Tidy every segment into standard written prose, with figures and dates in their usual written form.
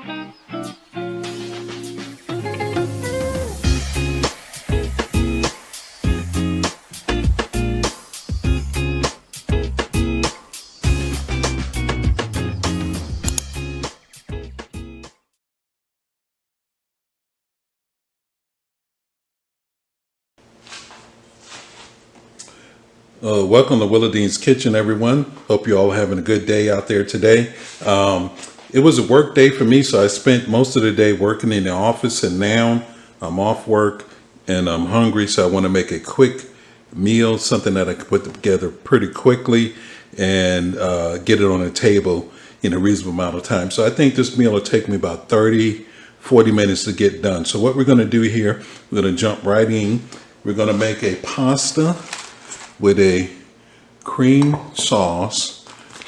Welcome to WillieDeans Kitchen, everyone. Hope you all having a good day out there today. It was a work day for me, so I spent most of the day working in the office, and now I'm off work and I'm hungry, so I want to make a quick meal, something that I can put together pretty quickly and get it on the table in a reasonable amount of time. So I think this meal will take me about 40 minutes to get done. So what we're going to do here, we're going to jump right in. We're going to make a pasta with a cream sauce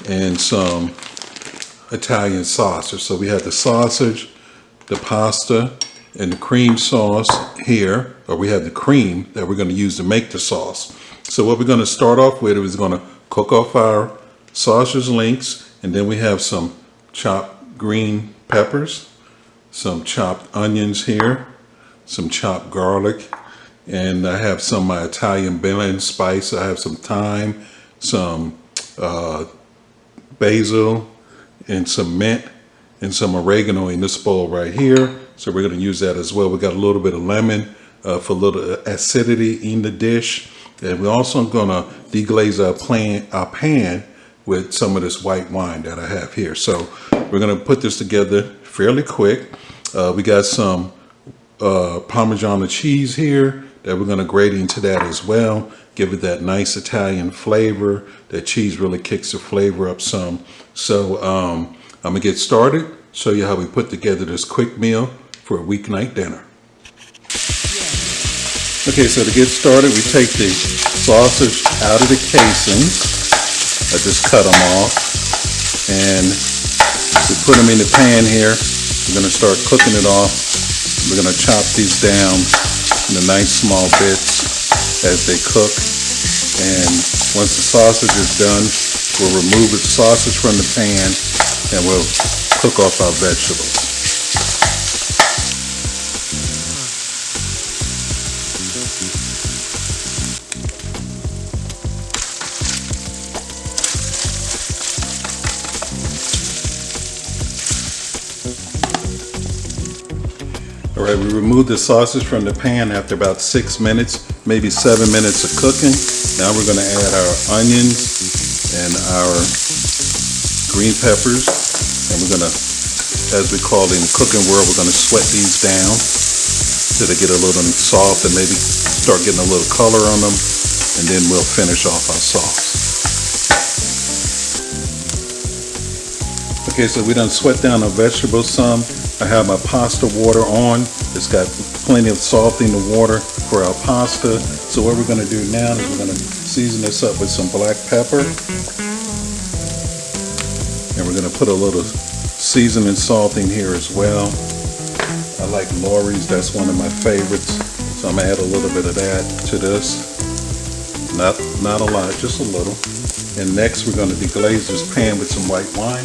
and some Italian sausage. So we have the sausage, the pasta, and the cream sauce here, or we have the cream that we're going to use to make the sauce. So what we're going to start off with is going to cook off our sausage links, and then we have some chopped green peppers, some chopped onions here, some chopped garlic, and I have some of my Italian blend spice. I have some thyme, some basil, and some mint, and some oregano in this bowl right here. So we're going to use that as well. We got a little bit of lemon for a little acidity in the dish. And we're also going to deglaze our pan with some of this white wine that I have here. So we're going to put this together fairly quick. We got some Parmesan cheese here that we're going to grate into that as well. Give it that nice Italian flavor. That cheese really kicks the flavor up some. So I'm going to get started, show you how we put together this quick meal for a weeknight dinner. Okay, so to get started, we take the sausage out of the casings. I just cut them off, and we put them in the pan here. We're going to start cooking it off. We're going to chop these down into nice small bits as they cook. And once the sausage is done, we'll remove the sausage from the pan and we'll cook off our vegetables. All right, we removed the sausage from the pan after about 6 minutes, maybe 7 minutes of cooking. Now we're going to add our onions and our green peppers. And we're going to, as we call it in the cooking world, we're going to sweat these down till they get a little soft and maybe start getting a little color on them. And then we'll finish off our sauce. Okay, so we done sweat down our vegetables some. I have my pasta water on. It's got plenty of salt in the water for our pasta. So what we're going to do now is we're going to season this up with some black pepper. And we're going to put a little seasoning salt in here as well. I like Lori's, that's one of my favorites. So I'm going to add a little bit of that to this. Not a lot, just a little. And next we're going to deglaze this pan with some white wine.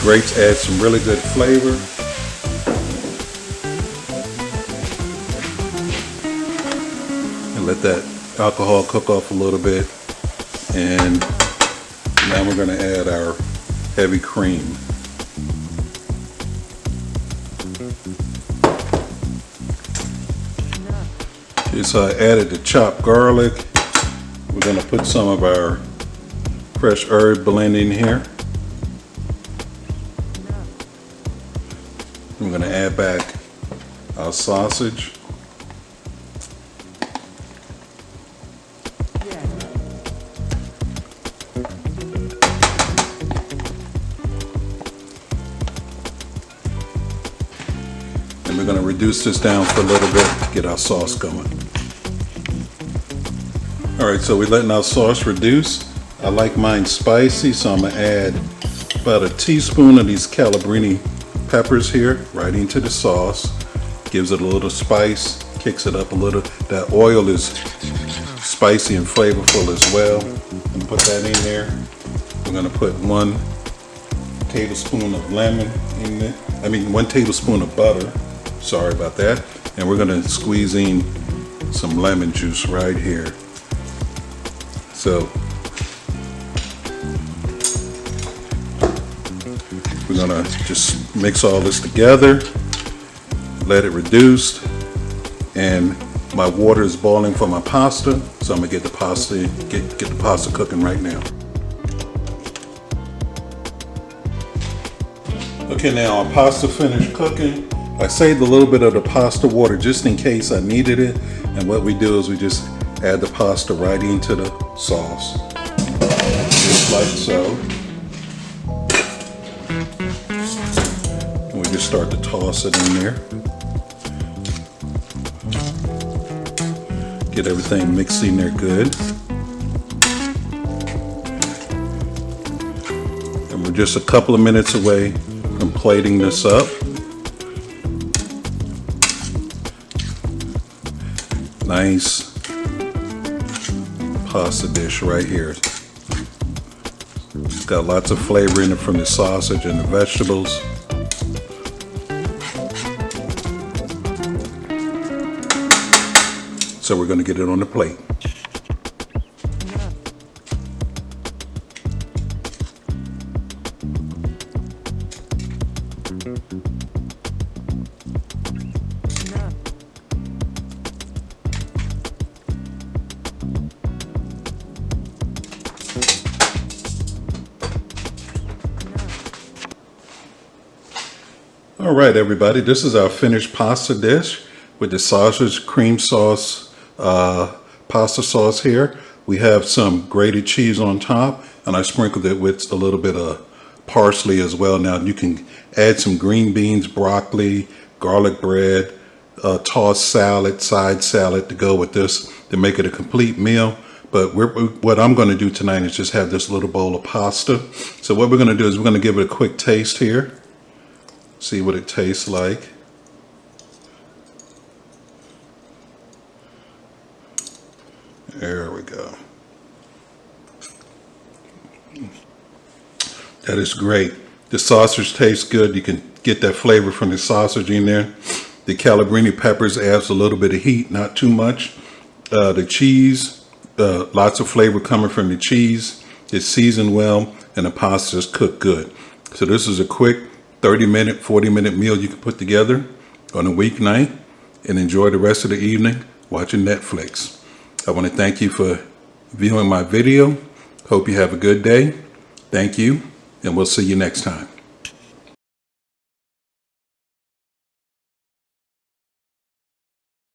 Grapes add some really good flavor. And let that alcohol cook off a little bit. And now we're going to add our heavy cream. Okay, so I added the chopped garlic. We're going to put some of our fresh herb blend in here. I'm going to add back our sausage. And we're going to reduce this down for a little bit to get our sauce going. Alright, so we're letting our sauce reduce. I like mine spicy, so I'm going to add about a teaspoon of these Calabrini peppers here right into the sauce. Gives it a little spice Kicks it up a little. That oil is spicy and flavorful as well. And put that in there. We're gonna put 1 tablespoon of lemon in it. 1 tablespoon of butter. Sorry about that. And we're gonna squeeze in some lemon juice right here. So we're gonna just mix all this together, let it reduce, and my water is boiling for my pasta, so I'm gonna get the pasta cooking right now. Okay, now our pasta finished cooking. I saved a little bit of the pasta water just in case I needed it, and what we do is we just add the pasta right into the sauce, just like so. And we just start to toss it in there. Get everything mixed in there good. And we're just a couple of minutes away from plating this up. Nice pasta dish right here. It's got lots of flavor in it from the sausage and the vegetables. So we're going to get it on the plate. All right, everybody, this is our finished pasta dish with the sausage cream sauce pasta sauce here. We have some grated cheese on top, and I sprinkled it with a little bit of parsley as well. Now you can add some green beans, broccoli, garlic bread, tossed salad, side salad to go with this to make it a complete meal. But what I'm going to do tonight is just have this little bowl of pasta. So what we're going to do is we're going to give it a quick taste here. See what it tastes like. There we go. That is great. The sausage tastes good. You can get that flavor from the sausage in there. The Calabrini peppers adds a little bit of heat, not too much. The cheese, lots of flavor coming from the cheese. It's seasoned well, and the pasta is cooked good. So this is a quick 30-minute, 40-minute meal you can put together on a weeknight and enjoy the rest of the evening watching Netflix. I want to thank you for viewing my video. Hope you have a good day. Thank you, and we'll see you next time.